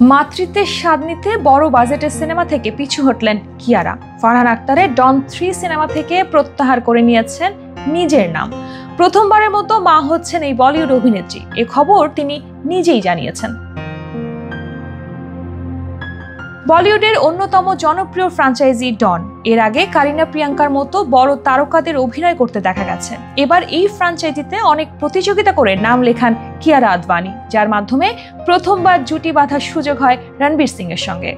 মাতৃত্বের স্বাদ নিতে বড় বাজেটের সিনেমা থেকে পিছু হটলেন কিয়ারা। ফারহান আক্তারের ডন 3 সিনেমা থেকে প্রত্যাহার করে নিয়েছেন নিজের নাম। প্রথমবারের মতো মা হচ্ছেন এই বলিউড অভিনেত্রী, এ খবর তিনি নিজেই জানিয়েছেন। বলিউডের অন্যতম জনপ্রিয় ফ্র্যাঞ্চাইজি ডন, এর আগে কারিনা প্রিয়াঙ্কার মতো বড় তারকাদের অভিনয় করতে দেখা গেছে। এবার এই ফ্র্যাঞ্চাইজিতে অনেক প্রতিযোগিতা করে নাম লেখান কিয়ারা আদভানি, যার মাধ্যমে প্রথমবার জুটি বাঁধার সুযোগ হয় রণবীর সিং এর সঙ্গে।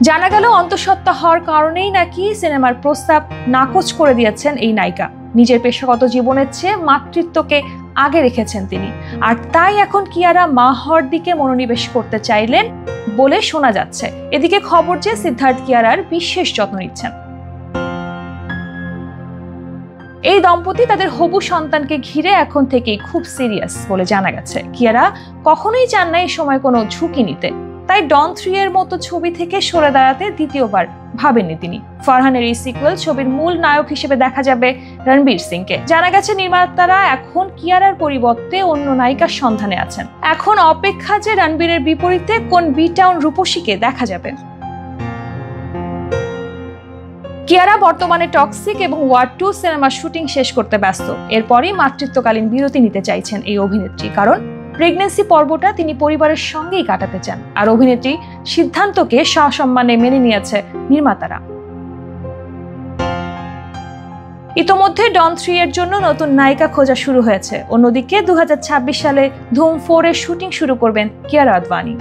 জানা গেল অন্তঃসত্ত্বা হওয়ার কারণেই নাকি সিনেমার প্রস্তাব নাকচ করে দিয়েছেন এই নায়িকা। নিজের পেশাগত জীবনের চেয়ে মাতৃত্বকে আগে রেখেছেন তিনি, আর তাই এখন কিয়ারা মা হওয়ার দিকে মনোনিবেশ করতে চাইলেন বলে শোনা যাচ্ছে। এদিকে খবর যে সিদ্ধার্থ কিয়ারার বিশেষ যত্ন নিচ্ছেন। এই দম্পতি তাদের হবু সন্তানকে ঘিরে এখন থেকেই খুব সিরিয়াস বলে জানা গেছে। কিয়ারা কখনোই চান না এই সময় কোনো ঝুঁকি নিতে, তাই ডন 3 এর মতো ছবি থেকে সরে দাঁড়াতে দ্বিতীয়বার ভাবেননি তিনি। ফারহানের এই সিকুয়েল ছবির মূল নায়ক হিসেবে দেখা যাবে রণবীর সিংকে। জানা গেছে নির্মাতারা এখন কিয়ারার পরিবর্তে অন্য নায়িকার সন্ধানে আছেন। এখন অপেক্ষা যে রণবীরের বিপরীতে কোন বি-টাউন রূপসীকে দেখা যাবে। কিয়ারা বর্তমানে টক্সিক এবং ওয়ার 2 সিনেমার শুটিং শেষ করতে ব্যস্ত। এরপরই মাতৃত্বকালীন বিরতি নিতে চাইছেন এই অভিনেত্রী, কারণ প্রেগন্যান্সি পর্বটা তিনি পরিবারের সঙ্গেই কাটাতে চান। আর অভিনেত্রী সিদ্ধান্তকে সসম্মানে মেনে নিয়েছে নির্মাতারা। ইতোমধ্যে ডন 3 এর জন্য নতুন নায়িকা খোঁজা শুরু হয়েছে। অন্যদিকে 2026 সালে ধুম 4 এর শুটিং শুরু করবেন কিয়ারা আদভানি।